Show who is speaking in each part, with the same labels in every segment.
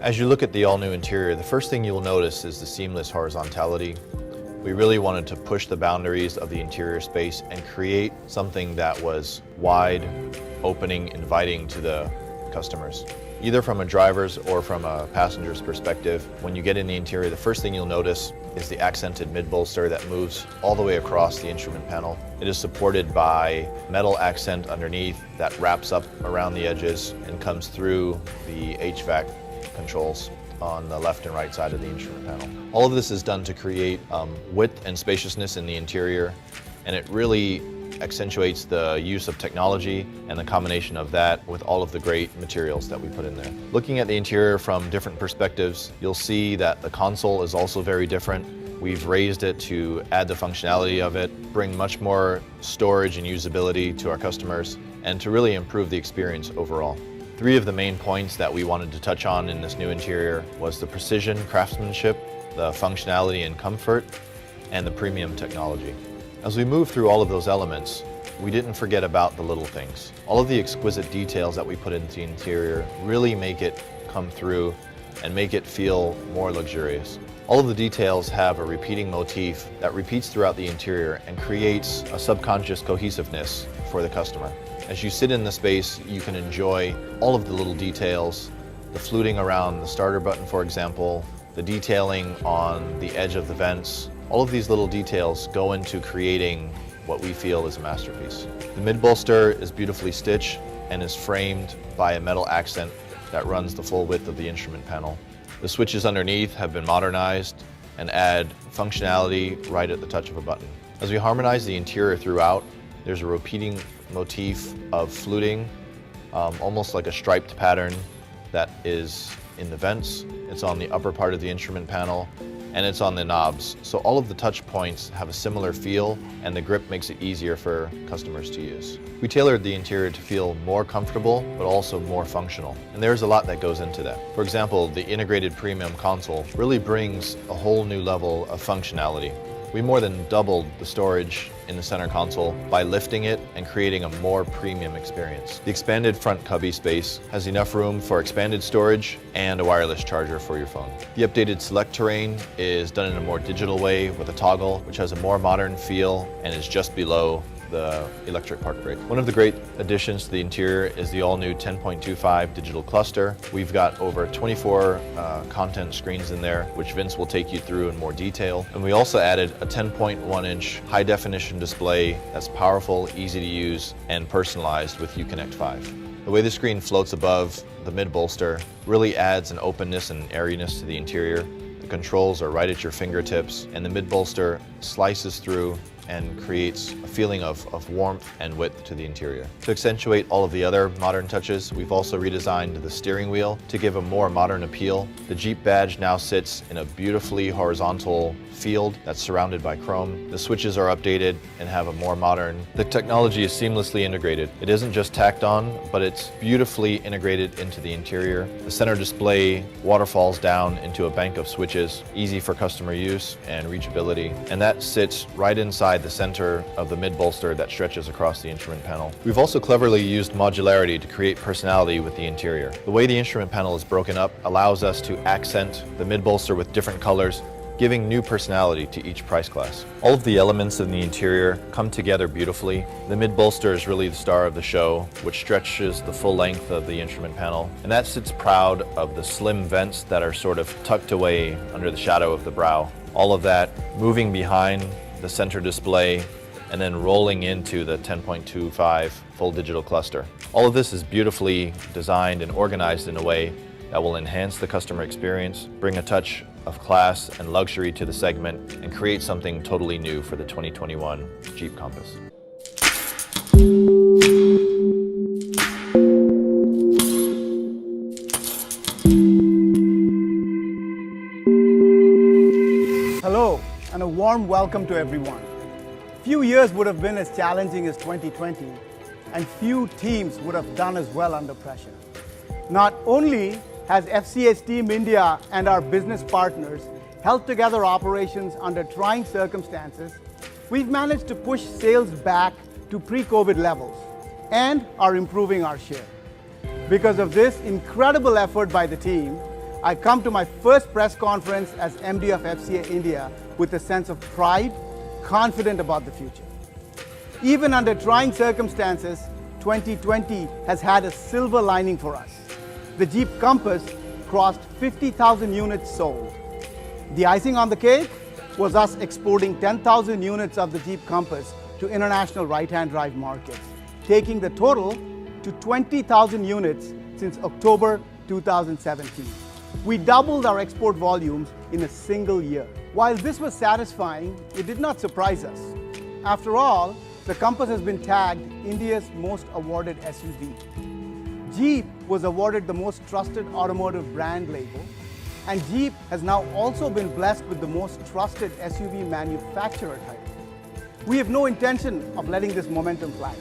Speaker 1: As you look at the all-new interior, the first thing you'll notice is the seamless horizontality. We really wanted to push the boundaries of the interior space and create something that was wide, opening, inviting to the customers. Either from a driver's or from a passenger's perspective, when you get in the interior, the first thing you'll notice is the accented mid-bolster that moves all the way across the instrument panel. It is supported by metal accent underneath that wraps up around the edges and comes through the HVAC controls on the left and right side of the instrument panel. All of this is done to create width and spaciousness in the interior, and it really accentuates the use of technology and the combination of that with all of the great materials that we put in there. Looking at the interior from different perspectives, you'll see that the console is also very different. We've raised it to add the functionality of it, bring much more storage and usability to our customers, and to really improve the experience overall. Three of the main points that we wanted to touch on in this new interior was the precision craftsmanship, the functionality and comfort, and the premium technology. As we move through all of those elements, we didn't forget about the little things. All of the exquisite details that we put into the interior really make it come through and make it feel more luxurious. All of the details have a repeating motif that repeats throughout the interior and creates a subconscious cohesiveness for the customer. As you sit in the space, you can enjoy all of the little details, the fluting around the starter button, for example, the detailing on the edge of the vents. All of these little details go into creating what we feel is a masterpiece. The mid-bolster is beautifully stitched and is framed by a metal accent that runs the full width of the instrument panel. The switches underneath have been modernized and add functionality right at the touch of a button. As we harmonize the interior throughout, there's a repeating motif of fluting, almost like a striped pattern that is in the vents. It's on the upper part of the instrument panel, and it's on the knobs. So all of the touch points have a similar feel, and the grip makes it easier for customers to use. We tailored the interior to feel more comfortable, but also more functional. And there's a lot that goes into that. For example, the integrated premium console really brings a whole new level of functionality. We more than doubled the storage in the center console by lifting it and creating a more premium experience. The expanded front cubby space has enough room for expanded storage and a wireless charger for your phone. The updated select terrain is done in a more digital way with a toggle, which has a more modern feel and is just below the electric park brake. One of the great additions to the interior is the all-new 10.25 digital cluster. We've got over 24 content screens in there, which Vince will take you through in more detail. And we also added a 10.1-inch high-definition display that's powerful, easy to use, and personalized with Uconnect 5. The way the screen floats above the mid-bolster really adds an openness and airiness to the interior. The controls are right at your fingertips, and the mid-bolster slices through and creates a feeling of warmth and width to the interior. To accentuate all of the other modern touches, we've also redesigned the steering wheel to give a more modern appeal. The Jeep badge now sits in a beautifully horizontal field that's surrounded by chrome. The switches are updated and have a more modern. The technology is seamlessly integrated. It isn't just tacked on, but it's beautifully integrated into the interior. The center display waterfalls down into a bank of switches, easy for customer use and reachability, and that sits right inside the center of the mid-bolster that stretches across the instrument panel. We've also cleverly used modularity to create personality with the interior. The way the instrument panel is broken up allows us to accent the mid-bolster with different colors, giving new personality to each price class. All of the elements in the interior come together beautifully. The mid-bolster is really the star of the show, which stretches the full length of the instrument panel, and that sits proud of the slim vents that are sort of tucked away under the shadow of the brow. All of that moving behind the center display and then rolling into the 10.25 full digital cluster. All of this is beautifully designed and organized in a way that will enhance the customer experience, bring a touch of class and luxury to the segment, and create something totally new for the 2021 Jeep Compass.
Speaker 2: Hello, and a warm welcome to everyone. Few years would have been as challenging as 2020, and few teams would have done as well under pressure. Not only has FCA's Team India and our business partners held together operations under trying circumstances, we've managed to push sales back to pre-COVID levels and are improving our share. Because of this incredible effort by the team, I come to my first press conference as MD of FCA India with a sense of pride, confident about the future. Even under trying circumstances, 2020 has had a silver lining for us. The Jeep Compass crossed 50,000 units sold. The icing on the cake was us exporting 10,000 units of the Jeep Compass to international right-hand drive markets, taking the total to 20,000 units since October 2017. We doubled our export volumes in a single year. While this was satisfying, it did not surprise us. After all, the Compass has been tagged India's most awarded SUV. Jeep was awarded the most trusted automotive brand label, and Jeep has now also been blessed with the most trusted SUV manufacturer title. We have no intention of letting this momentum flag.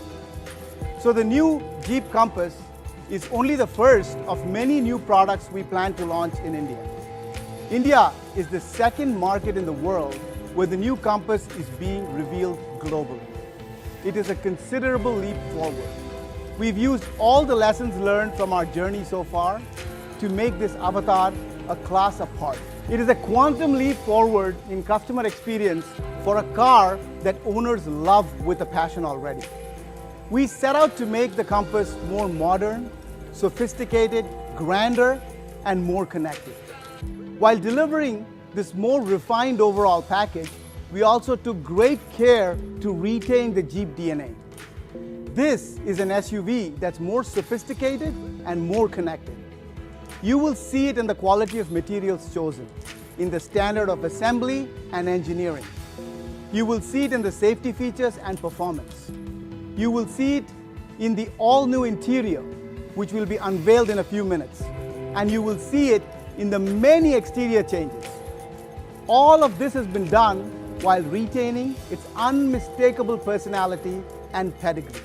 Speaker 2: So the new Jeep Compass is only the first of many new products we plan to launch in India. India is the second market in the world where the new Compass is being revealed globally. It is a considerable leap forward. We've used all the lessons learned from our journey so far to make this avatar a class apart. It is a quantum leap forward in customer experience for a car that owners love with a passion already. We set out to make the Compass more modern, sophisticated, grander, and more connected. While delivering this more refined overall package, we also took great care to retain the Jeep DNA. This is an SUV that's more sophisticated and more connected. You will see it in the quality of materials chosen, in the standard of assembly and engineering. You will see it in the safety features and performance. You will see it in the all-new interior, which will be unveiled in a few minutes. And you will see it in the many exterior changes. All of this has been done while retaining its unmistakable personality and pedigree.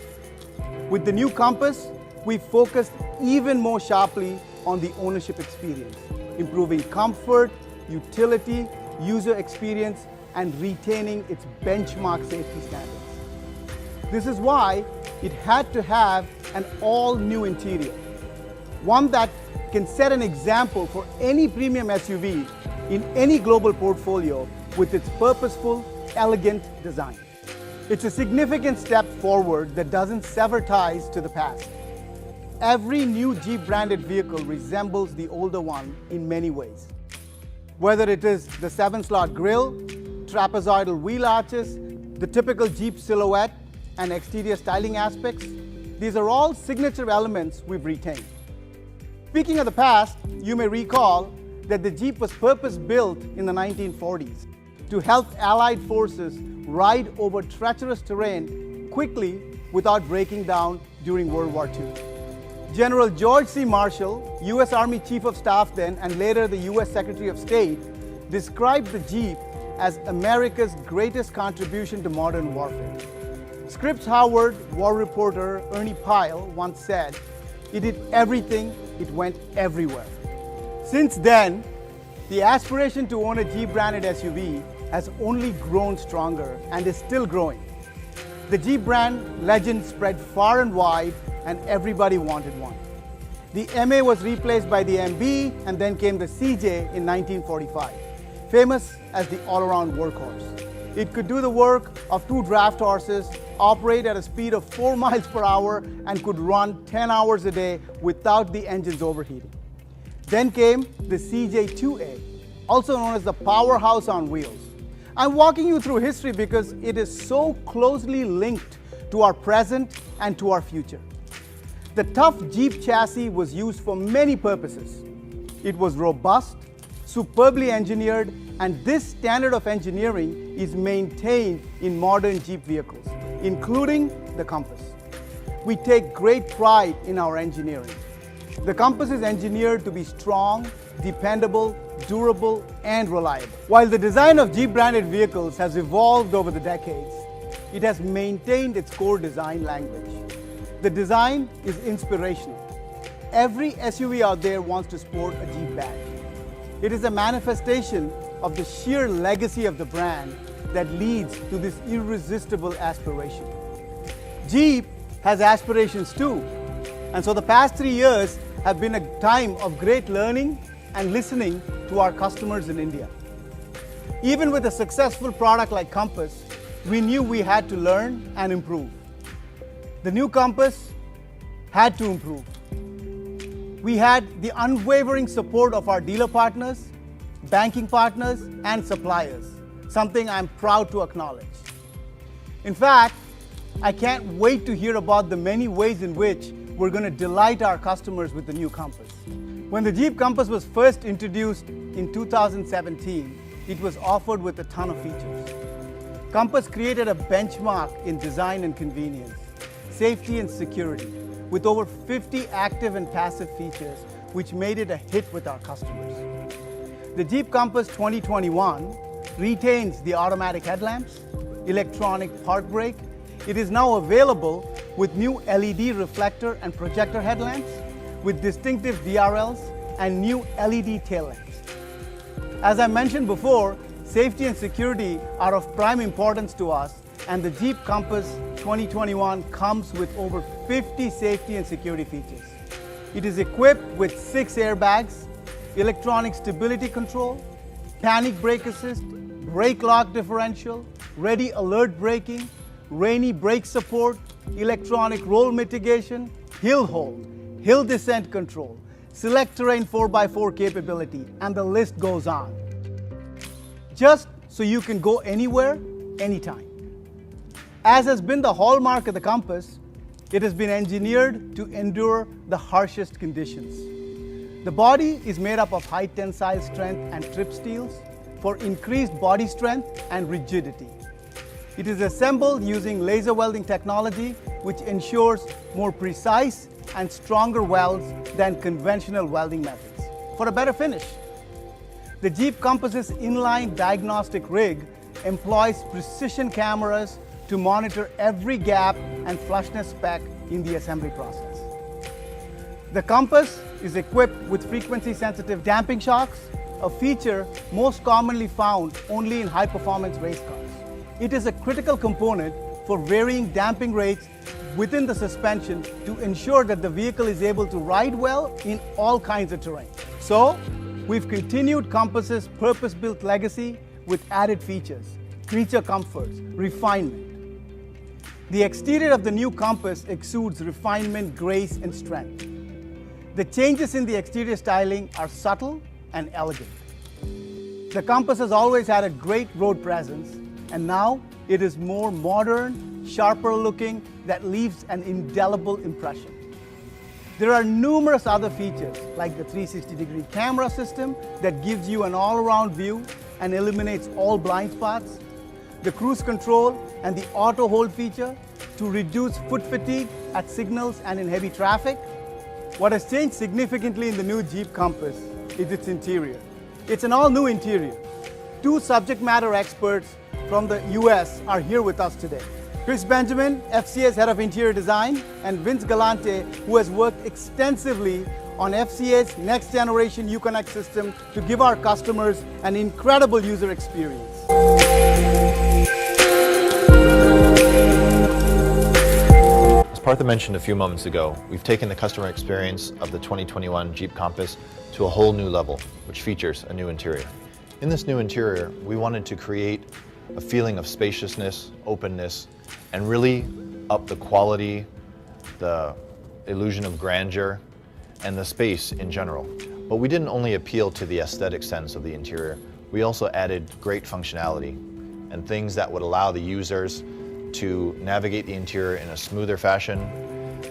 Speaker 2: With the new Compass, we focused even more sharply on the ownership experience, improving comfort, utility, user experience, and retaining its benchmark safety standards. This is why it had to have an all-new interior, one that can set an example for any premium SUV in any global portfolio with its purposeful, elegant design. It's a significant step forward that doesn't sever ties to the past. Every new Jeep branded vehicle resembles the older one in many ways. Whether it is the 7-slot grille, trapezoidal wheel arches, the typical Jeep silhouette, and exterior styling aspects, these are all signature elements we've retained. Speaking of the past, you may recall that the Jeep was purpose-built in the 1940s to help Allied forces ride over treacherous terrain quickly without breaking down during World War II. General George C. Marshall, U.S. Army Chief of Staff then and later the U.S. Secretary of State, described the Jeep as America's greatest contribution to modern warfare. Scripps Howard war reporter Ernie Pyle once said, "It did everything, it went everywhere." Since then, the aspiration to own a Jeep branded SUV has only grown stronger and is still growing. The Jeep brand legend spread far and wide, and everybody wanted one. The MA was replaced by the MB, and then came the CJ in 1945, famous as the all-around workhorse. It could do the work of 2 draft horses, operate at a speed of 4 miles per hour, and could run 10 hours a day without the engines overheating. Then came the CJ2A, also known as the powerhouse on wheels. I'm walking you through history because it is so closely linked to our present and to our future. The tough Jeep chassis was used for many purposes. It was robust, superbly engineered, and this standard of engineering is maintained in modern Jeep vehicles, including the Compass. We take great pride in our engineering. The Compass is engineered to be strong, dependable, durable, and reliable. While the design of Jeep branded vehicles has evolved over the decades, it has maintained its core design language. The design is inspirational. Every SUV out there wants to sport a Jeep badge. It is a manifestation of the sheer legacy of the brand that leads to this irresistible aspiration. Jeep has aspirations too, and so the past 3 years have been a time of great learning, and listening to our customers in India. Even with a successful product like Compass, we knew we had to learn and improve. The new Compass had to improve. We had the unwavering support of our dealer partners, banking partners, and suppliers, something I'm proud to acknowledge. In fact, I can't wait to hear about the many ways in which we're going to delight our customers with the new Compass. When the Jeep Compass was first introduced in 2017, it was offered with a ton of features. Compass created a benchmark in design and convenience, safety and security, with over 50 active and passive features, which made it a hit with our customers. The Jeep Compass 2021 retains the automatic headlamps, electronic park brake. It is now available with new LED reflector and projector headlamps, with distinctive DRLs and new LED tail lamps. As I mentioned before, safety and security are of prime importance to us, and the Jeep Compass 2021 comes with over 50 safety and security features. It is equipped with 6 airbags, electronic stability control, panic brake assist, brake lock differential, ready alert braking, rainy brake support, electronic roll mitigation, hill hold, hill descent control, select terrain 4x4 capability, and the list goes on. Just so you can go anywhere, anytime. As has been the hallmark of the Compass, it has been engineered to endure the harshest conditions. The body is made up of high tensile strength and trip steels for increased body strength and rigidity. It is assembled using laser welding technology, which ensures more precise and stronger welds than conventional welding methods for a better finish. The Jeep Compass's inline diagnostic rig employs precision cameras to monitor every gap and flushness spec in the assembly process. The Compass is equipped with frequency-sensitive damping shocks, a feature most commonly found only in high-performance race cars. It is a critical component for varying damping rates within the suspension to ensure that the vehicle is able to ride well in all kinds of terrain. So, we've continued Compass's purpose-built legacy with added features, creature comforts, refinement. The exterior of the new Compass exudes refinement, grace, and strength. The changes in the exterior styling are subtle and elegant. The Compass has always had a great road presence, and now it is more modern, sharper looking, that leaves an indelible impression. There are numerous other features like the 360-degree camera system that gives you an all-around view and eliminates all blind spots, the cruise control and the auto hold feature to reduce foot fatigue at signals and in heavy traffic. What has changed significantly in the new Jeep Compass is its interior. It's an all-new interior. 2 subject matter experts from the US are here with us today. Chris Benjamin, FCA's Head of Interior Design, and Vince Galante, who has worked extensively on FCA's next generation Uconnect system to give our customers an incredible user experience.
Speaker 1: As Partha mentioned a few moments ago, we've taken the customer experience of the 2021 Jeep Compass to a whole new level, which features a new interior. In this new interior, we wanted to create a feeling of spaciousness, openness, and really up the quality, the illusion of grandeur, and the space in general. But we didn't only appeal to the aesthetic sense of the interior, we also added great functionality and things that would allow the users to navigate the interior in a smoother fashion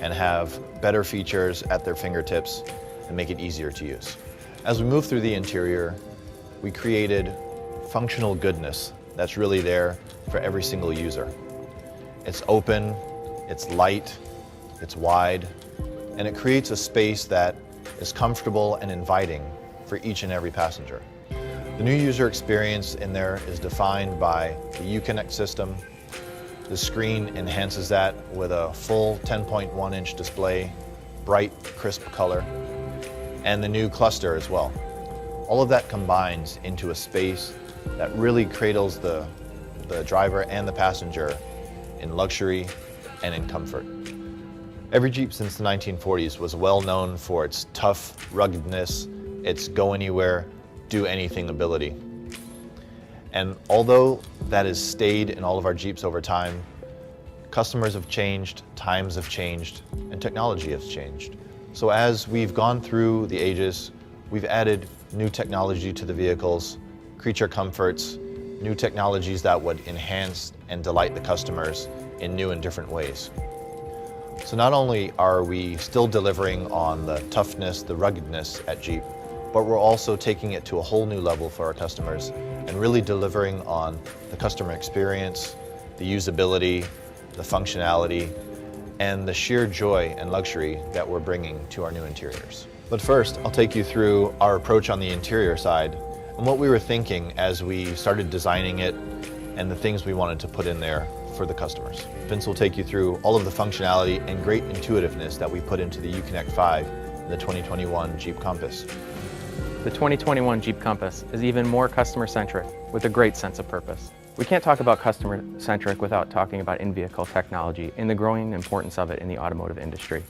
Speaker 1: and have better features at their fingertips and make it easier to use. As we move through the interior, we created functional goodness that's really there for every single user. It's open, it's light, it's wide, and it creates a space that is comfortable and inviting for each and every passenger. The new user experience in there is defined by the Uconnect system. The screen enhances that with a full 10.1-inch display, bright, crisp color, and the new cluster as well. All of that combines into a space that really cradles the driver and the passenger in luxury and in comfort. Every Jeep since the 1940s was well known for its tough ruggedness, its go anywhere, do anything ability. And although that has stayed in all of our Jeeps over time, customers have changed, times have changed, and technology has changed. So as we've gone through the ages, we've added new technology to the vehicles, creature comforts, new technologies that would enhance and delight the customers in new and different ways. So not only are we still delivering on the toughness, the ruggedness at Jeep, but we're also taking it to a whole new level for our customers and really delivering on the customer experience, the usability, the functionality, and the sheer joy and luxury that we're bringing to our new interiors. But first, I'll take you through our approach on the interior side and what we were thinking as we started designing it and the things we wanted to put in there for the customers. Vince will take you through all of the functionality and great intuitiveness that we put into the Uconnect 5 and the 2021 Jeep Compass.
Speaker 3: The 2021 Jeep Compass is even more customer-centric with a great sense of purpose. We can't talk about customer-centric without talking about in-vehicle technology and the growing importance of it in the automotive industry.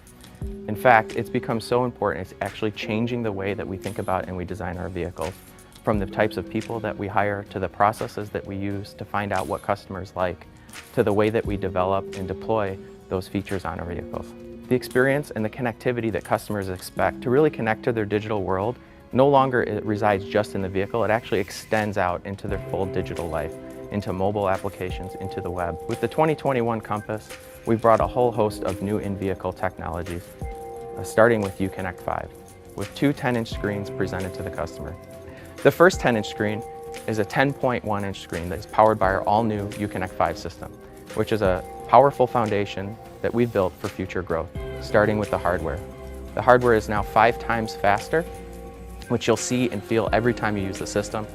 Speaker 3: In fact, it's become so important it's actually changing the way that we think about and we design our vehicles, from the types of people that we hire to the processes that we use to find out what customers like, to the way that we develop and deploy those features on our vehicles. The experience and the connectivity that customers expect to really connect to their digital world no longer it resides just in the vehicle, it actually extends out into their full digital life, into mobile applications, into the web. With the 2021 Compass, we've brought a whole host of new in-vehicle technologies, starting with Uconnect 5, with two 10-inch screens presented to the customer. The first 10-inch screen is a 10.1-inch screen that is powered by our all-new Uconnect 5 system, which is a powerful foundation that we've built for future growth, starting with the hardware. The hardware is now 5 times faster, which you'll see and feel every time you use the system,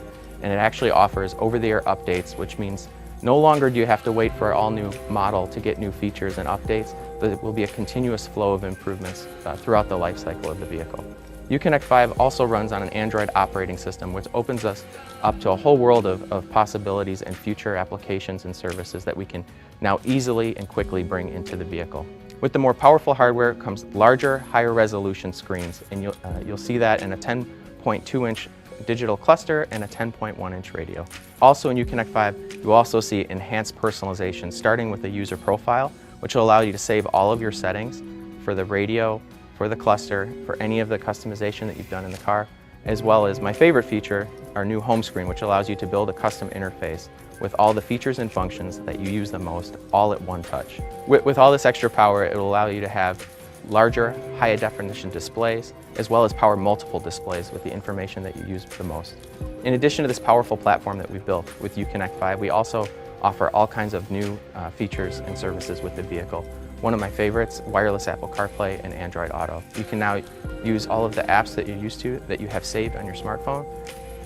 Speaker 3: and it actually offers over-the-air updates, which means no longer do you have to wait for our all-new model to get new features and updates, but it will be a continuous flow of improvements throughout the life cycle of the vehicle. Uconnect 5 also runs on an Android operating system, which opens us up to a whole world of possibilities and future applications and services that we can now easily and quickly bring into the vehicle. With the more powerful hardware comes larger, higher resolution screens, and you'll see that in a 10.2-inch digital cluster and a 10.1-inch radio. Also in Uconnect 5, you also see enhanced personalization, starting with a user profile, which will allow you to save all of your settings for the radio, for the cluster, for any of the customization that you've done in the car, as well as my favorite feature, our new home screen, which allows you to build a custom interface with all the features and functions that you use the most, all at one touch. With all this extra power, it will allow you to have larger, higher definition displays, as well as power multiple displays with the information that you use the most. In addition to this powerful platform that we've built with Uconnect 5, we also offer all kinds of new features and services with the vehicle. One of my favorites, wireless Apple CarPlay and Android Auto. You can now use all of the apps that you're used to, that you have saved on your smartphone,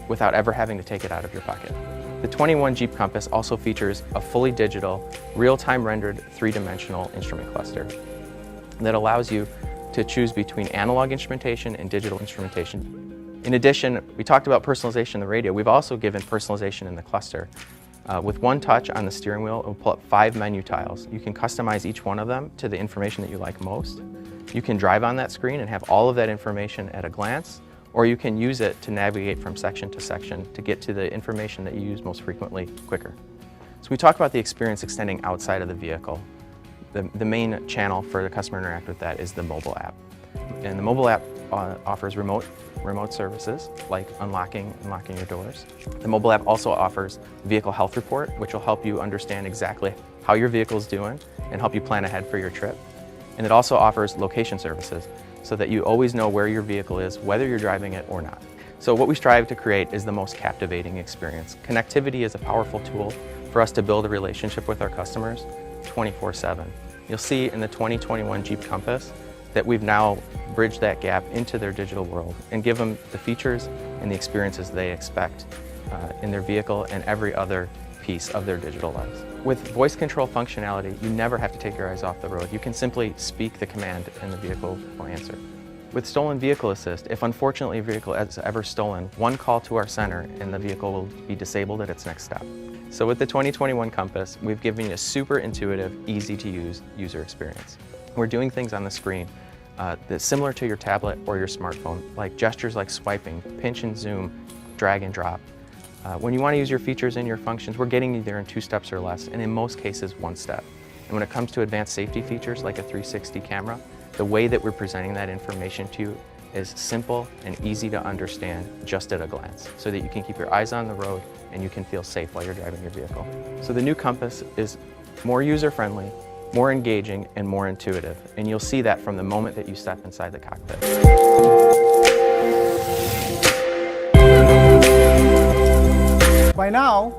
Speaker 3: without ever having to take it out of your pocket. The 21 Jeep Compass also features a fully digital, real-time rendered 3-dimensional instrument cluster that allows you to choose between analog instrumentation and digital instrumentation. In addition, we talked about personalization in the radio. We've also given personalization in the cluster. With one touch on the steering wheel, it will pull up 5 menu tiles. You can customize each one of them to the information that you like most. You can drive on that screen and have all of that information at a glance, or you can use it to navigate from section to section to get to the information that you use most frequently quicker. So we talk about the experience extending outside of the vehicle. The main channel for the customer to interact with that is the mobile app. And the mobile app offers remote services like unlocking your doors. The mobile app also offers vehicle health report, which will help you understand exactly how your vehicle is doing and help you plan ahead for your trip. And it also offers location services so that you always know where your vehicle is, whether you're driving it or not. So what we strive to create is the most captivating experience. Connectivity is a powerful tool for us to build a relationship with our customers 24/7. You'll see in the 2021 Jeep Compass that we've now bridged that gap into their digital world and give them the features and the experiences they expect in their vehicle and every other piece of their digital lives. With voice control functionality, you never have to take your eyes off the road. You can simply speak the command and the vehicle will answer. With Stolen Vehicle Assist, if unfortunately a vehicle is ever stolen, one call to our center and the vehicle will be disabled at its next stop. So with the 2021 Compass, we've given you a super intuitive, easy to use user experience. We're doing things on the screen that's similar to your tablet or your smartphone, like gestures like swiping, pinch and zoom, drag and drop. When you want to use your features and your functions, we're getting you there in 2 steps or less, and in most cases 1 step. And when it comes to advanced safety features like a 360 camera, the way that we're presenting that information to you is simple and easy to understand just at a glance, so that you can keep your eyes on the road and you can feel safe while you're driving your vehicle. So the new Compass is more user-friendly, more engaging, and more intuitive, and you'll see that from the moment that you step inside the cockpit.
Speaker 2: By now,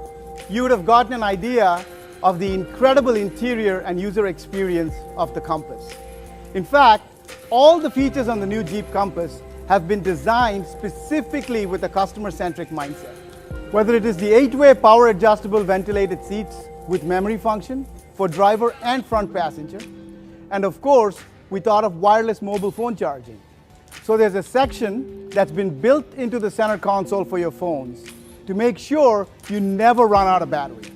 Speaker 2: you would have gotten an idea of the incredible interior and user experience of the Compass. In fact, all the features on the new Jeep Compass have been designed specifically with a customer-centric mindset. Whether it is the 8-way power adjustable ventilated seats with memory function for driver and front passenger, and of course, we thought of wireless mobile phone charging. So there's a section that's been built into the center console for your phones to make sure you never run out of battery.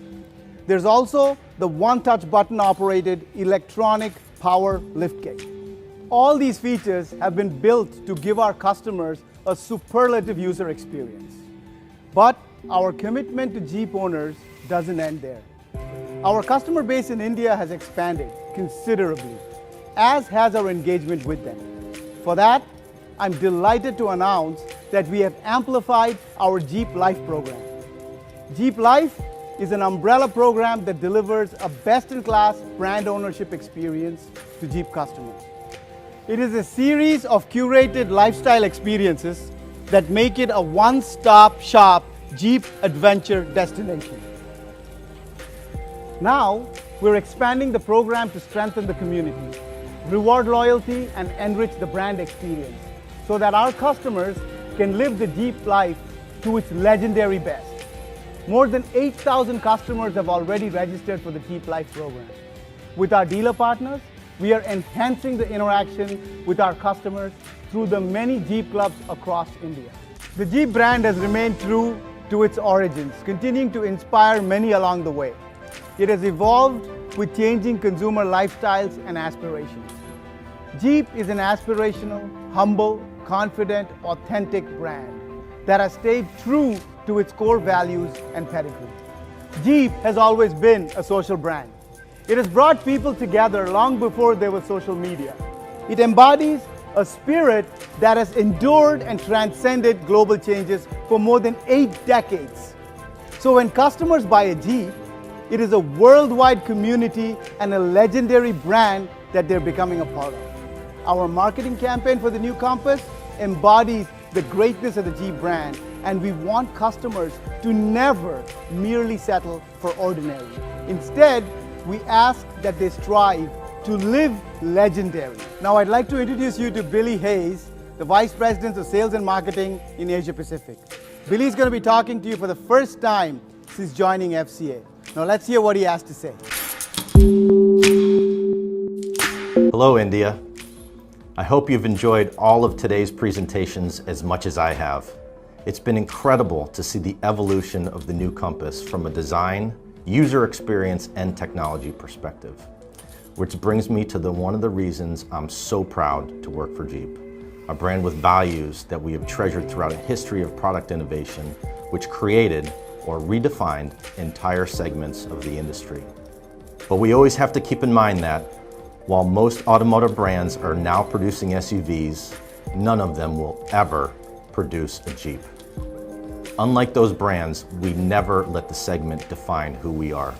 Speaker 2: There's also the one-touch button operated electronic power liftgate. All these features have been built to give our customers a superlative user experience. But our commitment to Jeep owners doesn't end there. Our customer base in India has expanded considerably, as has our engagement with them. For that, I'm delighted to announce that we have amplified our Jeep Life program. Jeep Life is an umbrella program that delivers a best-in-class brand ownership experience to Jeep customers. It is a series of curated lifestyle experiences that make it a one-stop shop Jeep adventure destination. Now, we're expanding the program to strengthen the community, reward loyalty, and enrich the brand experience so that our customers can live the Jeep life to its legendary best. More than 8,000 customers have already registered for the Jeep Life program. With our dealer partners, we are enhancing the interaction with our customers through the many Jeep clubs across India. The Jeep brand has remained true to its origins, continuing to inspire many along the way. It has evolved with changing consumer lifestyles and aspirations. Jeep is an aspirational, humble, confident, authentic brand that has stayed true to its core values and pedigree. Jeep has always been a social brand. It has brought people together long before there was social media. It embodies a spirit that has endured and transcended global changes for more than 8 decades. So when customers buy a Jeep, it is a worldwide community and a legendary brand that they're becoming a part of. Our marketing campaign for the new Compass embodies the greatness of the Jeep brand, and we want customers to never merely settle for ordinary. Instead, we ask that they strive to live legendary. Now I'd like to introduce you to Billy Hayes, the Vice President of Sales and Marketing in Asia Pacific. Billy's going to be talking to you for the first time since joining FCA. Now let's hear what he has to say.
Speaker 4: Hello, India. I hope you've enjoyed all of today's presentations as much as I have. It's been incredible to see the evolution of the new Compass from a design, user experience, and technology perspective. Which brings me to one of the reasons I'm so proud to work for Jeep, a brand with values that we have treasured throughout a history of product innovation, which created or redefined entire segments of the industry. But we always have to keep in mind that while most automotive brands are now producing SUVs, none of them will ever produce a Jeep. Unlike those brands, we never let the segment define who we are.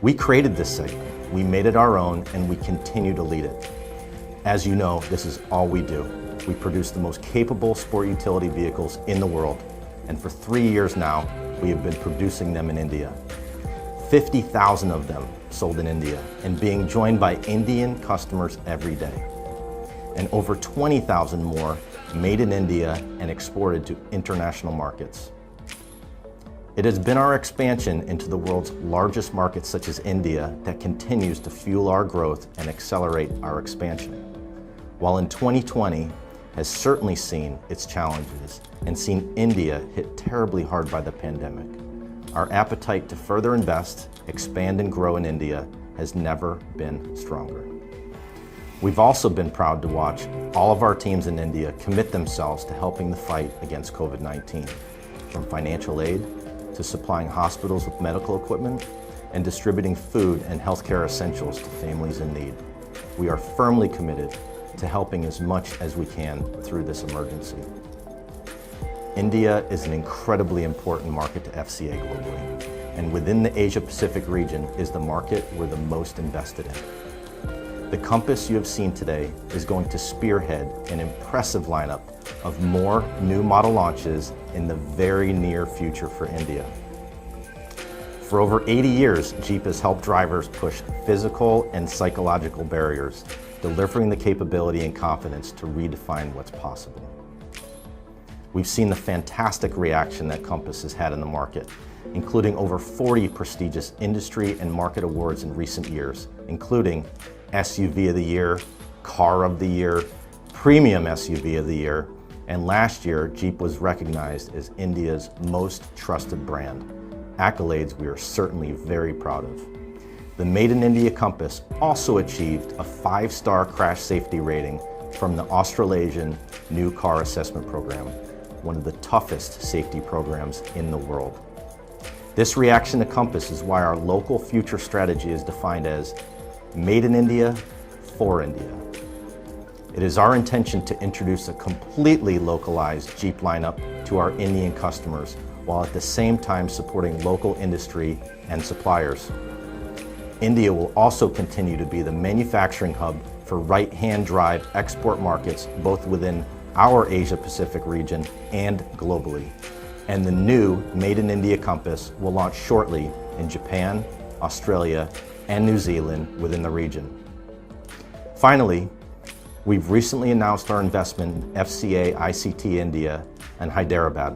Speaker 4: We created this segment, we made it our own, and we continue to lead it. As you know, this is all we do. We produce the most capable sport utility vehicles in the world, and for 3 years now, we have been producing them in India. 50,000 of them sold in India and being joined by Indian customers every day. And over 20,000 more made in India and exported to international markets. It has been our expansion into the world's largest markets such as India that continues to fuel our growth and accelerate our expansion. While in 2020 has certainly seen its challenges and seen India hit terribly hard by the pandemic, our appetite to further invest, expand, and grow in India has never been stronger. We've also been proud to watch all of our teams in India commit themselves to helping the fight against COVID-19, from financial aid to supplying hospitals with medical equipment and distributing food and healthcare essentials to families in need. We are firmly committed to helping as much as we can through this emergency. India is an incredibly important market to FCA globally, and within the Asia-Pacific region is the market we're the most invested in. The Compass you have seen today is going to spearhead an impressive lineup of more new model launches in the very near future for India. For over 80 years, Jeep has helped drivers push physical and psychological barriers, delivering the capability and confidence to redefine what's possible. We've seen the fantastic reaction that Compass has had in the market, including over 40 prestigious industry and market awards in recent years, including SUV of the Year, Car of the Year, Premium SUV of the Year, and last year, Jeep was recognized as India's most trusted brand, accolades we are certainly very proud of. The Made in India Compass also achieved a 5-star crash safety rating from the Australasian New Car Assessment Program, one of the toughest safety programs in the world. This reaction to Compass is why our local future strategy is defined as Made in India, for India. It is our intention to introduce a completely localized Jeep lineup to our Indian customers, while at the same time supporting local industry and suppliers. India will also continue to be the manufacturing hub for right-hand drive export markets, both within our Asia-Pacific region and globally. And the new Made in India Compass will launch shortly in Japan, Australia, and New Zealand within the region. Finally, we've recently announced our investment in FCA ICT India and Hyderabad.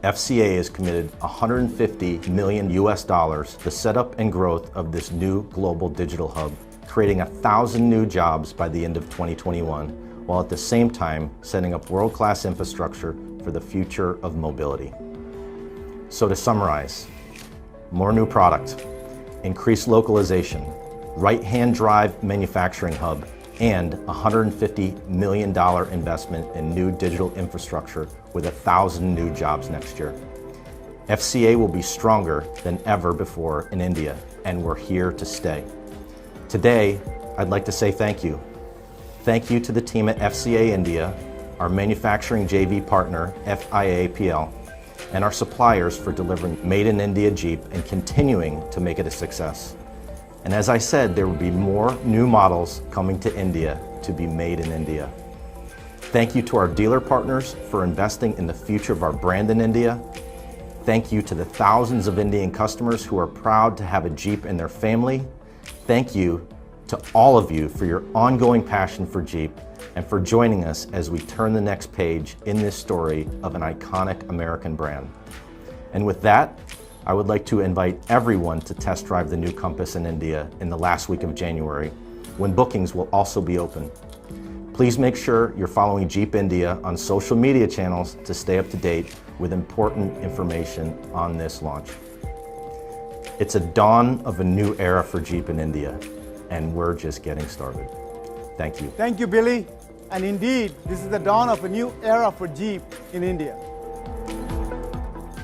Speaker 4: FCA has committed $150 million to set up and growth of this new global digital hub, creating 1,000 new jobs by the end of 2021, while at the same time setting up world-class infrastructure for the future of mobility. So to summarize, more new product, increased localization, right-hand drive manufacturing hub, and $150 million investment in new digital infrastructure with 1,000 new jobs next year. FCA will be stronger than ever before in India, and we're here to stay. Today, I'd like to say thank you. Thank you to the team at FCA India, our manufacturing JV partner, FIAPL, and our suppliers for delivering Made in India Jeep and continuing to make it a success. And as I said, there will be more new models coming to India to be made in India. Thank you to our dealer partners for investing in the future of our brand in India. Thank you to the thousands of Indian customers who are proud to have a Jeep in their family. Thank you to all of you for your ongoing passion for Jeep and for joining us as we turn the next page in this story of an iconic American brand. And with that, I would like to invite everyone to test drive the new Compass in India in the last week of January, when bookings will also be open. Please make sure you're following Jeep India on social media channels to stay up to date with important information on this launch. It's a dawn of a new era for Jeep in India, and we're just getting started. Thank you.
Speaker 2: Thank you, Billy. And indeed, this is the dawn of a new era for Jeep in India.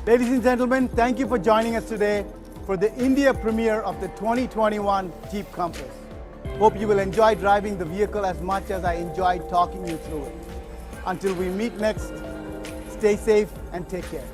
Speaker 2: Ladies and gentlemen, thank you for joining us today for the India premiere of the 2021 Jeep Compass. Hope you will enjoy driving the vehicle as much as I enjoyed talking you through it. Until we meet next, stay safe and take care.